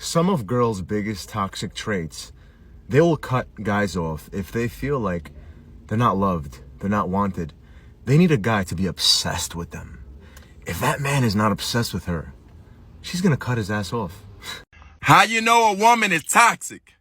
Some of girls' biggest toxic traits, they will cut guys off if they feel like they're not loved, they're not wanted. They need a guy to be obsessed with them. If that man is not obsessed with her, she's gonna cut his ass off. How you know a woman is toxic?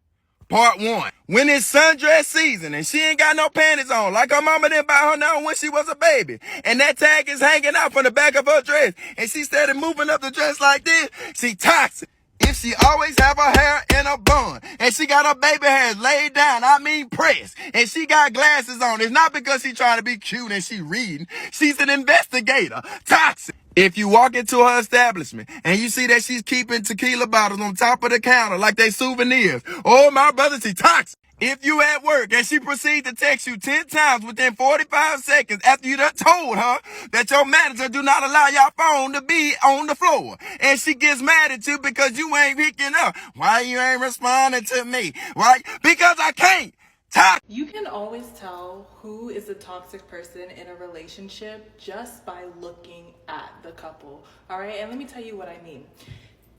Part 1. When it's sundress season and she ain't got no panties on, like her mama didn't buy her now when she was a baby, and that tag is hanging out from the back of her dress, and she started moving up the dress like this, she toxic. If she always have her hair in a bun, and she got her baby hairs laid down, I mean pressed, and she got glasses on, it's not because she trying to be cute and she reading. She's an investigator. Toxic. If you walk into her establishment and you see that she's keeping tequila bottles on top of the counter like they souvenirs, oh my brother, she toxic. If you at work and she proceeds to text you 10 times within 45 seconds after you done told her that your manager do not allow your phone to be on the floor, and she gets mad at you because you ain't picking up. Why you ain't responding to me? Right? Because I can't. You can always tell who is a toxic person in a relationship just by looking at the couple. All right, and let me tell you what I mean.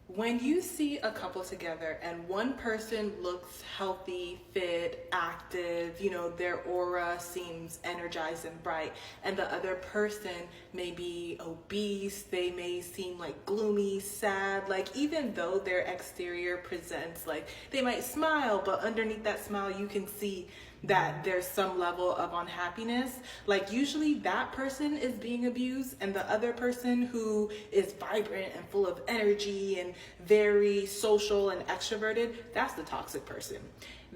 When you see a couple together and one person looks healthy, fit, active, their aura seems energized and bright, and the other person may be obese, they may seem like gloomy, sad, like even though their exterior presents like they might smile, but underneath that smile you can see that there's some level of unhappiness. Like usually that person is being abused, and the other person who is vibrant and full of energy and very social and extroverted, that's the toxic person.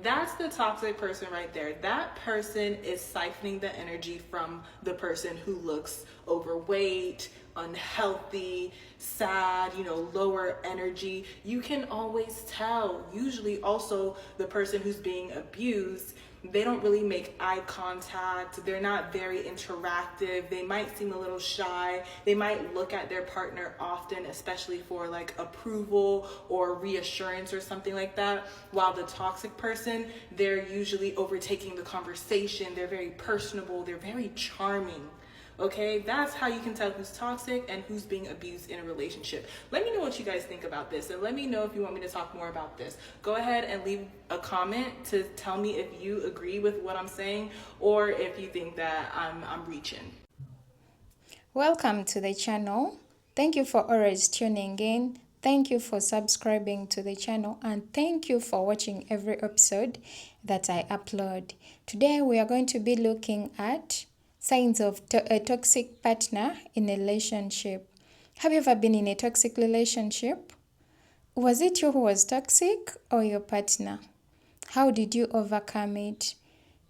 That's the toxic person right there. That person is siphoning the energy from the person who looks overweight, unhealthy, sad, lower energy. You can always tell. Usually also the person who's being abused, they don't really make eye contact. They're not very interactive. They might seem a little shy. They might look at their partner often, especially for like approval or reassurance or something like that. While the toxic person, they're usually overtaking the conversation. They're very personable. They're very charming. Okay, that's how you can tell who's toxic and who's being abused in a relationship. Let me know what you guys think about this, and let me know if you want me to talk more about this. Go ahead and leave a comment to tell me if you agree with what I'm saying or if you think that I'm reaching. Welcome to the channel. Thank you for always tuning in. Thank you for subscribing to the channel, and thank you for watching every episode that I upload. Today we are going to be looking at signs of a toxic partner in a relationship. Have you ever been in a toxic relationship? Was it you who was toxic or your partner? How did you overcome it?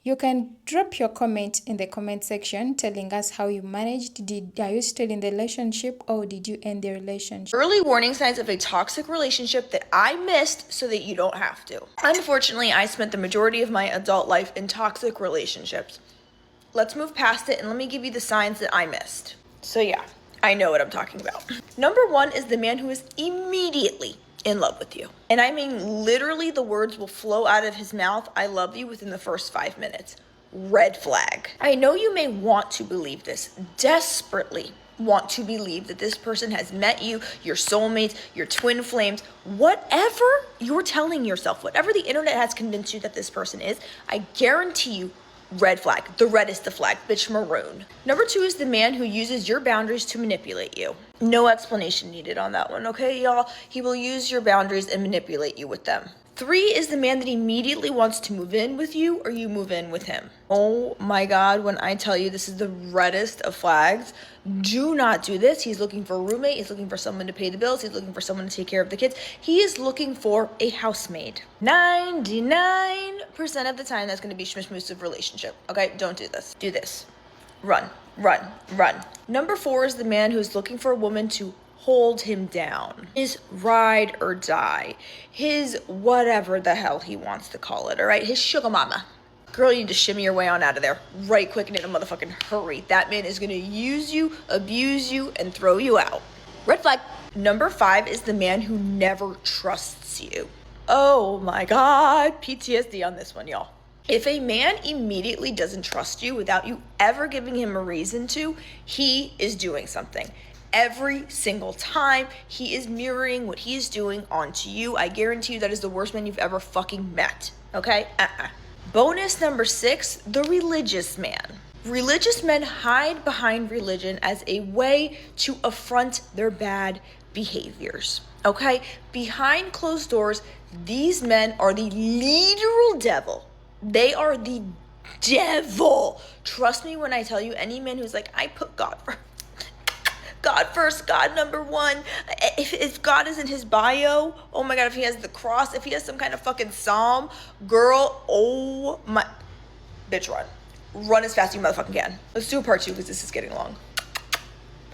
You can drop your comment in the comment section telling us how you managed. Are you still in the relationship or did you end the relationship? Early warning signs of a toxic relationship that I missed so that you don't have to. Unfortunately, I spent the majority of my adult life in toxic relationships. Let's move past it and let me give you the signs that I missed. So yeah, I know what I'm talking about. Number 1 is the man who is immediately in love with you. And I mean literally the words will flow out of his mouth, I love you, within the first 5 minutes. Red flag. I know you may want to believe this, desperately want to believe that this person has met you, your soulmates, your twin flames, whatever you're telling yourself, whatever the internet has convinced you that this person is, I guarantee you, red flag. The reddest of flag, bitch maroon. Number 2 is the man who uses your boundaries to manipulate you. No explanation needed on that one, okay, y'all? He will use your boundaries and manipulate you with them. 3 is the man that immediately wants to move in with you or you move in with him. Oh my God, when I tell you this is the reddest of flags, do not do this. He's looking for a roommate. He's looking for someone to pay the bills. He's looking for someone to take care of the kids. He is looking for a housemaid. 99% of the time, that's going to be schmiss-moosive relationship. Okay, don't do this. Do this. Run, run, run. Number 4 is the man who's looking for a woman to hold him down. His ride or die. His whatever the hell he wants to call it, all right? His sugar mama. Girl, you need to shimmy your way on out of there right quick and in a motherfucking hurry. That man is gonna use you, abuse you, and throw you out. Red flag. Number 5 is the man who never trusts you. Oh my God, PTSD on this one, y'all. If a man immediately doesn't trust you without you ever giving him a reason to, he is doing something. Every single time he is mirroring what he is doing onto you. I guarantee you that is the worst man you've ever fucking met. Okay? Bonus number 6, the religious man. Religious men hide behind religion as a way to affront their bad behaviors. Okay? Behind closed doors, these men are the literal devil. They are the devil. Trust me when I tell you, any man who's like, I put God first, God number one. If God is in his bio, oh my God, if he has the cross, if he has some kind of fucking psalm, girl, oh my, bitch, run. Run as fast as you motherfucking can. Let's do a part 2 because this is getting long.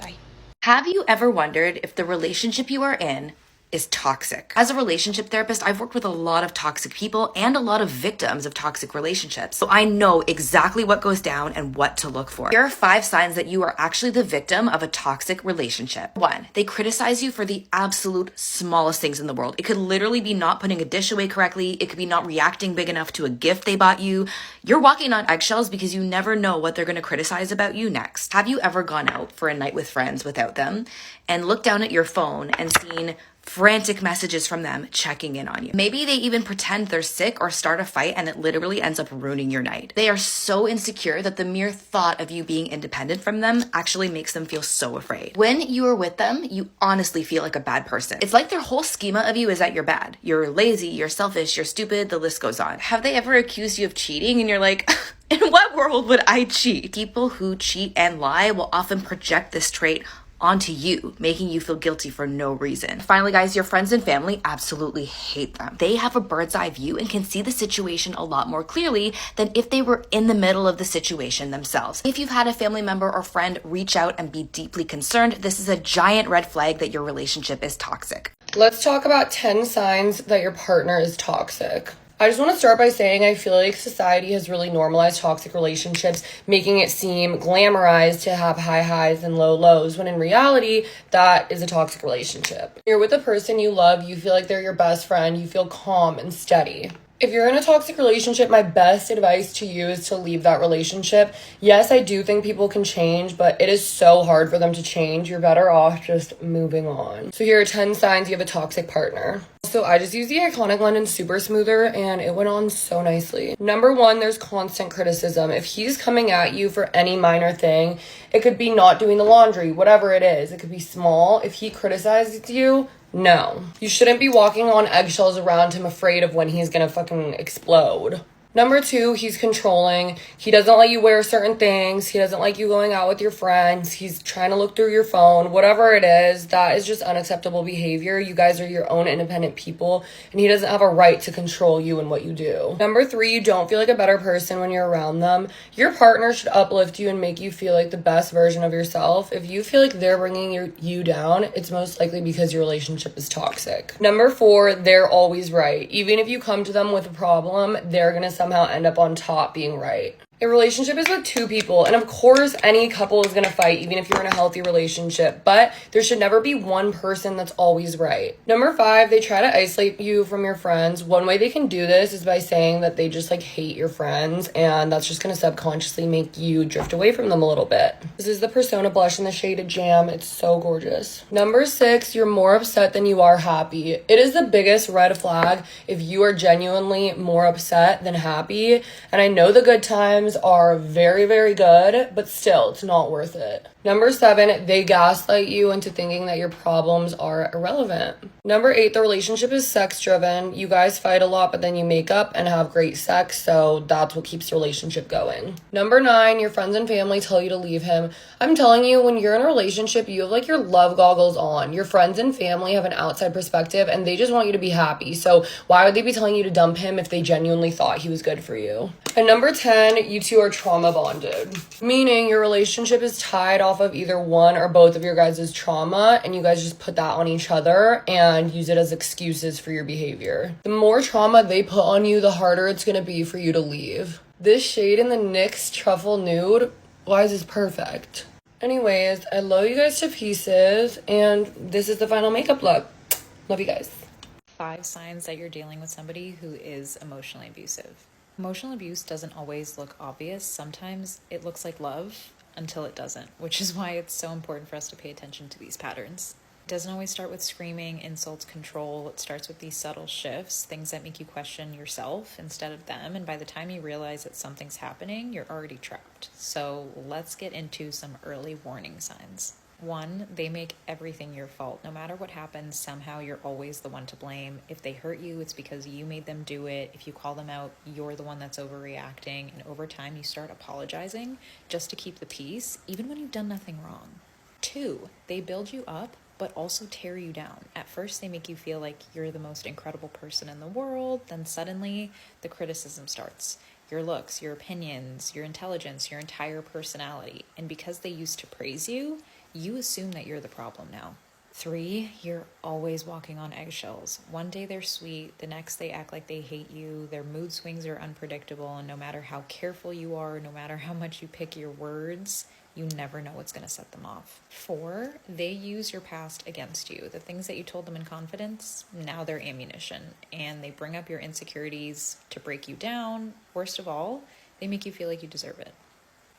Bye. Have you ever wondered if the relationship you are in is toxic? As a relationship therapist, I've worked with a lot of toxic people and a lot of victims of toxic relationships. So I know exactly what goes down and what to look for. Here are 5 signs that you are actually the victim of a toxic relationship. 1, they criticize you for the absolute smallest things in the world. It could literally be not putting a dish away correctly. It could be not reacting big enough to a gift they bought you. You're walking on eggshells because you never know what they're going to criticize about you next. Have you ever gone out for a night with friends without them and looked down at your phone and seen frantic messages from them checking in on you? Maybe they even pretend they're sick or start a fight and it literally ends up ruining your night. They are so insecure that the mere thought of you being independent from them actually makes them feel so afraid. When you are with them, you honestly feel like a bad person. It's like their whole schema of you is that you're bad. You're lazy, you're selfish, you're stupid, the list goes on. Have they ever accused you of cheating and you're like, in what world would I cheat? People who cheat and lie will often project this trait onto you, making you feel guilty for no reason. Finally, guys, your friends and family absolutely hate them. They have a bird's eye view and can see the situation a lot more clearly than if they were in the middle of the situation themselves. If you've had a family member or friend reach out and be deeply concerned, this is a giant red flag that your relationship is toxic. Let's talk about 10 signs that your partner is toxic. I just want to start by saying I feel like society has really normalized toxic relationships, making it seem glamorized to have high highs and low lows, when in reality, that is a toxic relationship. You're with a person you love, you feel like they're your best friend, you feel calm and steady. If you're in a toxic relationship, my best advice to you is to leave that relationship. Yes, I do think people can change, but it is so hard for them to change. You're better off just moving on. So here are 10 signs you have a toxic partner. So I just used the Iconic London Super Smoother and it went on so nicely. Number 1, there's constant criticism. If he's coming at you for any minor thing, it could be not doing the laundry, whatever it is. It could be small. If he criticizes you, no. You shouldn't be walking on eggshells around him afraid of when he's gonna fucking explode. Number 2, he's controlling. He doesn't let you wear certain things. He doesn't like you going out with your friends. He's trying to look through your phone. Whatever it is, that is just unacceptable behavior. You guys are your own independent people, and he doesn't have a right to control you and what you do. Number 3, you don't feel like a better person when you're around them. Your partner should uplift you and make you feel like the best version of yourself. If you feel like they're bringing you down, it's most likely because your relationship is toxic. Number 4, they're always right. Even if you come to them with a problem, they're gonna somehow end up on top being right. A relationship is with 2 people, and of course any couple is going to fight even if you're in a healthy relationship, but there should never be one person that's always right. Number 5, they try to isolate you from your friends. One way they can do this is by saying that they just hate your friends, and that's just going to subconsciously make you drift away from them a little bit. This is the Persona blush in the shaded Jam. It's so gorgeous. Number 6, you're more upset than you are happy. It is the biggest red flag if you are genuinely more upset than happy, and I know the good times are very, very good, but still, it's not worth it. Number 7, they gaslight you into thinking that your problems are irrelevant. Number 8, the relationship is sex driven. You guys fight a lot, but then you make up and have great sex, so that's what keeps the relationship going. Number 9, your friends and family tell you to leave him. I'm telling you, when you're in a relationship, you have your love goggles on. Your friends and family have an outside perspective, and they just want you to be happy. So why would they be telling you to dump him if they genuinely thought he was good for you? And number 10, you two are trauma bonded, meaning your relationship is tied off of either one or both of your guys' trauma, and you guys just put that on each other and use it as excuses for your behavior. The more trauma they put on you, the harder it's going to be for you to leave. This shade in the NYX Truffle Nude, why is this perfect? Anyways, I love you guys to pieces, and this is the final makeup look. Love you guys. 5 signs that you're dealing with somebody who is emotionally abusive. Emotional abuse doesn't always look obvious. Sometimes it looks like love, until it doesn't, which is why it's so important for us to pay attention to these patterns. It doesn't always start with screaming, insults, control. It starts with these subtle shifts, things that make you question yourself instead of them. And by the time you realize that something's happening, you're already trapped. So let's get into some early warning signs. 1, they make everything your fault. No matter what happens, somehow you're always the one to blame. If they hurt you, it's because you made them do it. If you call them out, you're the one that's overreacting. And over time, you start apologizing just to keep the peace, even when you've done nothing wrong. 2, they build you up, but also tear you down. At first, they make you feel like you're the most incredible person in the world. Then suddenly, the criticism starts. Your looks, your opinions, your intelligence, your entire personality. And because they used to praise you, you assume that you're the problem now. 3, you're always walking on eggshells. One day they're sweet, the next they act like they hate you. Their mood swings are unpredictable, and no matter how careful you are, no matter how much you pick your words, you never know what's going to set them off. 4, they use your past against you. The things that you told them in confidence, now they're ammunition, and they bring up your insecurities to break you down. Worst of all, they make you feel like you deserve it.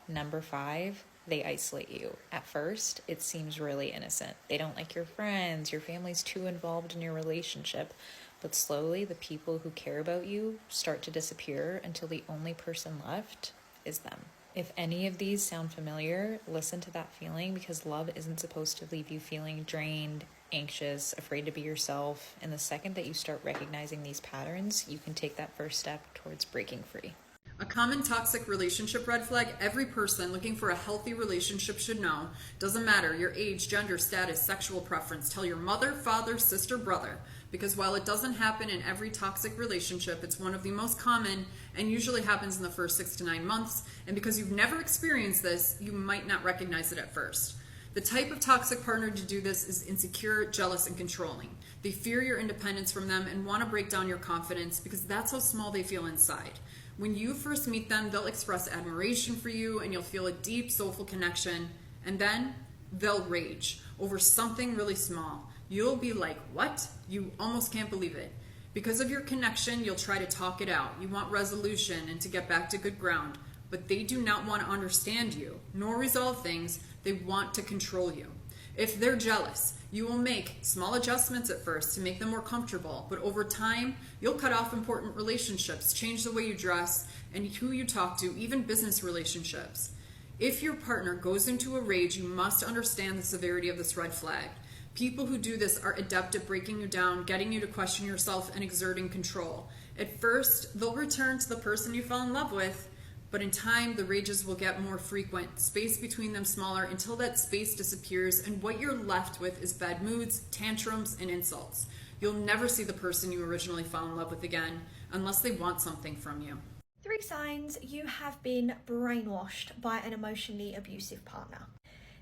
Number 5, they isolate you. At first, it seems really innocent. They don't like your friends, your family's too involved in your relationship, but slowly the people who care about you start to disappear until the only person left is them. If any of these sound familiar, listen to that feeling, because love isn't supposed to leave you feeling drained, anxious, afraid to be yourself. And the second that you start recognizing these patterns, you can take that first step towards breaking free. A common toxic relationship red flag every person looking for a healthy relationship should know. Doesn't matter your age, gender, status, sexual preference. Tell your mother, father, sister, brother. Because while it doesn't happen in every toxic relationship, it's one of the most common and usually happens in the first 6 to 9 months. And because you've never experienced this, you might not recognize it at first. The type of toxic partner to do this is insecure, jealous, and controlling. They fear your independence from them and want to break down your confidence because that's how small they feel inside. When you first meet them, they'll express admiration for you and you'll feel a deep, soulful connection. And then they'll rage over something really small. You'll be like, what? You almost can't believe it. Because of your connection, you'll try to talk it out. You want resolution and to get back to good ground. But they do not want to understand you, nor resolve things. They want to control you. If they're jealous, you will make small adjustments at first to make them more comfortable, but over time, you'll cut off important relationships, change the way you dress and who you talk to, even business relationships. If your partner goes into a rage, you must understand the severity of this red flag. People who do this are adept at breaking you down, getting you to question yourself, and exerting control. At first, they'll return to the person you fell in love with, but in time, the rages will get more frequent, space between them smaller until that space disappears, and what you're left with is bad moods, tantrums, and insults. You'll never see the person you originally fell in love with again, unless they want something from you. 3 signs you have been brainwashed by an emotionally abusive partner.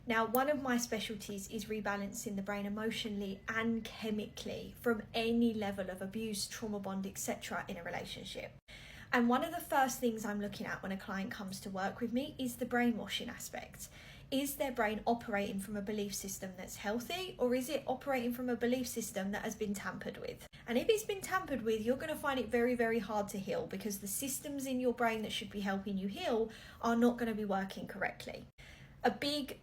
Now, one of my specialties is rebalancing the brain emotionally and chemically from any level of abuse, trauma bond, etc. in a relationship. And one of the first things I'm looking at when a client comes to work with me is the brainwashing aspect. Is their brain operating from a belief system that's healthy, or is it operating from a belief system that has been tampered with? And if it's been tampered with, you're going to find it very, very hard to heal, because the systems in your brain that should be helping you heal are not going to be working correctly. A big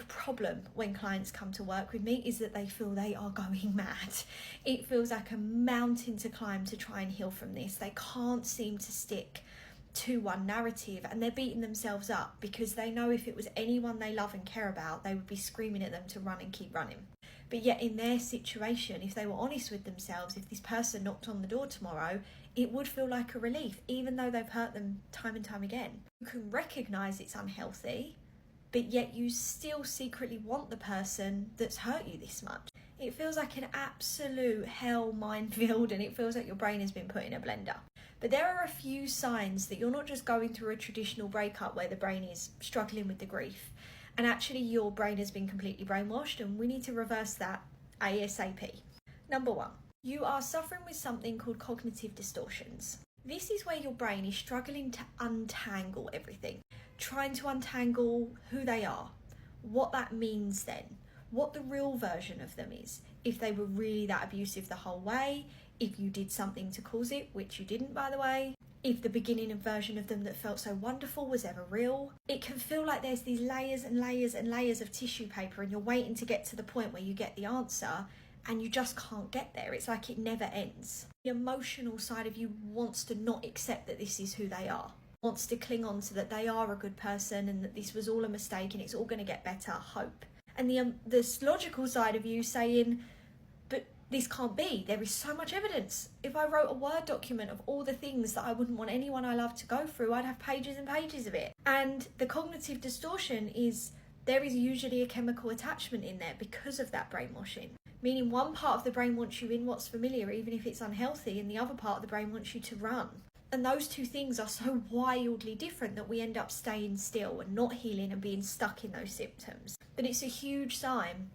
problem when clients come to work with me is that they feel they are going mad. It feels like a mountain to climb to try and heal from this. They can't seem to stick to one narrative, and they're beating themselves up because they know if it was anyone they love and care about, they would be screaming at them to run and keep running. But yet in their situation, if they were honest with themselves, if this person knocked on the door tomorrow, it would feel like a relief, even though they've hurt them time and time again. You can recognise it's unhealthy, but yet you still secretly want the person that's hurt you this much. It feels like an absolute hell minefield, and it feels like your brain has been put in a blender. But there are a few signs that you're not just going through a traditional breakup where the brain is struggling with the grief, and actually your brain has been completely brainwashed, and we need to reverse that ASAP. Number 1, you are suffering with something called cognitive distortions. This is where your brain is struggling to untangle everything, trying to untangle who they are, what that means then, what the real version of them is, if they were really that abusive the whole way, if you did something to cause it, which you didn't, by the way, if the beginning version of them that felt so wonderful was ever real. It can feel like there's these layers and layers and layers of tissue paper and you're waiting to get to the point where you get the answer and you just can't get there. It's like it never ends. The emotional side of you wants to not accept that this is who they are, wants to cling on to that they are a good person and that this was all a mistake and it's all going to get better, hope. And the logical side of you saying, but this can't be. There is so much evidence. If I wrote a Word document of all the things that I wouldn't want anyone I love to go through, I'd have pages and pages of it. And the cognitive distortion is there is usually a chemical attachment in there because of that brainwashing. Meaning one part of the brain wants you in what's familiar, even if it's unhealthy, and the other part of the brain wants you to run. And those two things are so wildly different that we end up staying still and not healing and being stuck in those symptoms. But it's a huge sign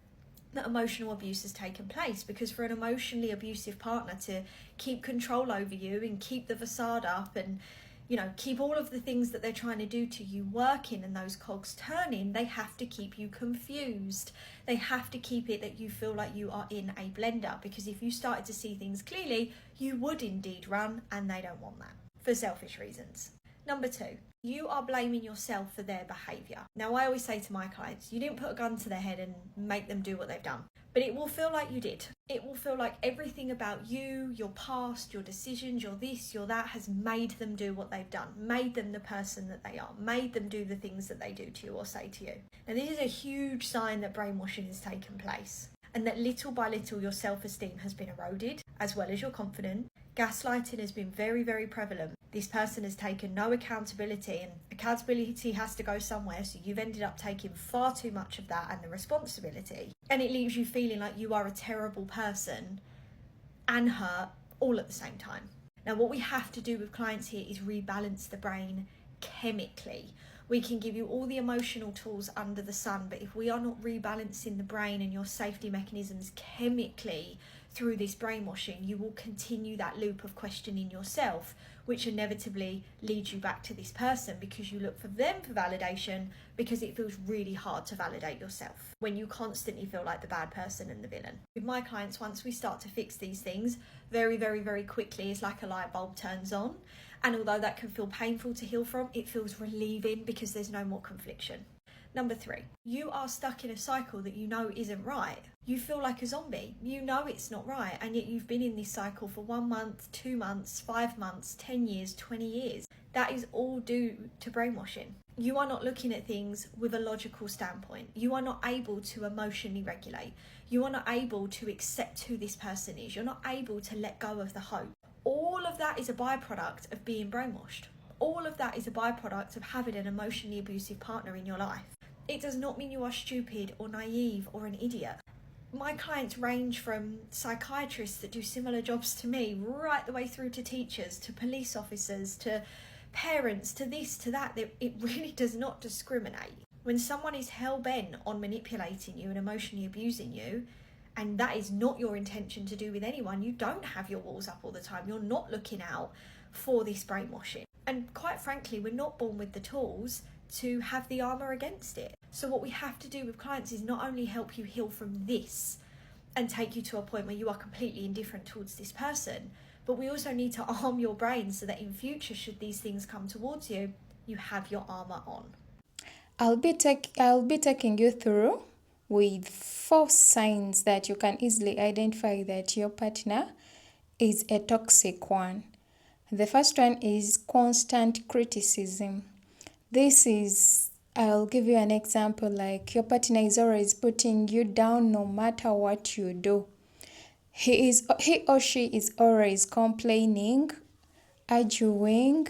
that emotional abuse has taken place, because for an emotionally abusive partner to keep control over you and keep the facade up and, you know, keep all of the things that they're trying to do to you working and those cogs turning, they have to keep you confused. They have to keep it that you feel like you are in a blender, because if you started to see things clearly, you would indeed run, and they don't want that for selfish reasons. Number 2, you are blaming yourself for their behaviour. Now, I always say to my clients, you didn't put a gun to their head and make them do what they've done, but it will feel like you did. It will feel like everything about you, your past, your decisions, your this, your that has made them do what they've done, made them the person that they are, made them do the things that they do to you or say to you. And this is a huge sign that brainwashing has taken place, and that little by little your self-esteem has been eroded, as well as your confidence. Gaslighting has been very, very prevalent. This person has taken no accountability, and accountability has to go somewhere, so you've ended up taking far too much of that and the responsibility. And it leaves you feeling like you are a terrible person and hurt all at the same time. Now, what we have to do with clients here is rebalance the brain chemically. We can give you all the emotional tools under the sun, but if we are not rebalancing the brain and your safety mechanisms chemically through this brainwashing, you will continue that loop of questioning yourself, which inevitably leads you back to this person, because you look for them for validation, because it feels really hard to validate yourself when you constantly feel like the bad person and the villain. With my clients, once we start to fix these things, very, very, very quickly, it's like a light bulb turns on. And although that can feel painful to heal from, it feels relieving because there's no more confliction. Number 3, you are stuck in a cycle that you know isn't right. You feel like a zombie. You know it's not right, and yet you've been in this cycle for 1 month, 2 months, 5 months, 10 years, 20 years. That is all due to brainwashing. You are not looking at things with a logical standpoint. You are not able to emotionally regulate. You are not able to accept who this person is. You're not able to let go of the hope. All of that is a byproduct of being brainwashed. All of that is a byproduct of having an emotionally abusive partner in your life. It does not mean you are stupid or naive or an idiot. My clients range from psychiatrists that do similar jobs to me, right the way through to teachers, to police officers, to parents, to this, to that. It really does not discriminate. When someone is hell-bent on manipulating you and emotionally abusing you, and that is not your intention to do with anyone, you don't have your walls up all the time. You're not looking out for this brainwashing. And quite frankly, we're not born with the tools to have the armor against it. So what we have to do with clients is not only help you heal from this and take you to a point where you are completely indifferent towards this person, but we also need to arm your brain so that in future, should these things come towards you, you have your armor on. I'll be taking you through with 4 signs that you can easily identify that your partner is a toxic one. The first one is constant criticism. I'll give you an example, like your partner is always putting you down no matter what you do. He or she is always complaining, arguing,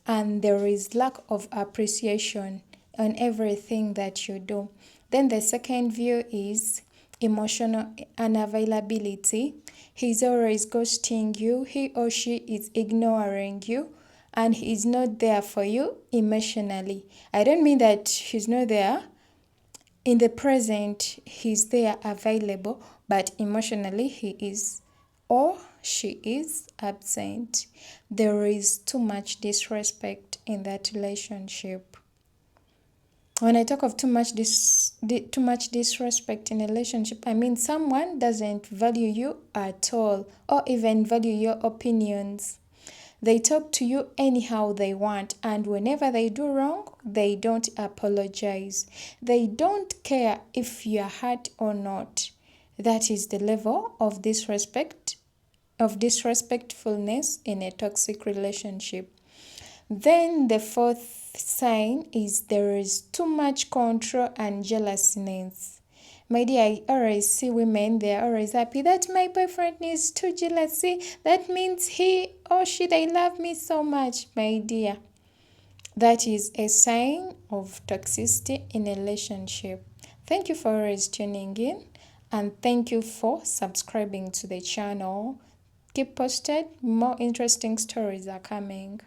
and there is lack of appreciation on everything that you do. Then the second view is emotional unavailability. He's always ghosting you. He or she is ignoring you, and he's not there for you emotionally. I don't mean that he's not there. In the present, he's there available, but emotionally he is or she is absent. There is too much disrespect in that relationship. When I talk of too much disrespect in a relationship, I mean someone doesn't value you at all or even value your opinions. They talk to you anyhow they want, and whenever they do wrong, they don't apologize. They don't care if you're hurt or not. That is the level of disrespectfulness in a toxic relationship. Then the fourth sign is there is too much control and jealousness. My dear, I always see women, they're always happy that my boyfriend is too jealousy. That means he or she, they love me so much, my dear. That is a sign of toxicity in a relationship. Thank you for always tuning in, and thank you for subscribing to the channel. Keep posted, more interesting stories are coming.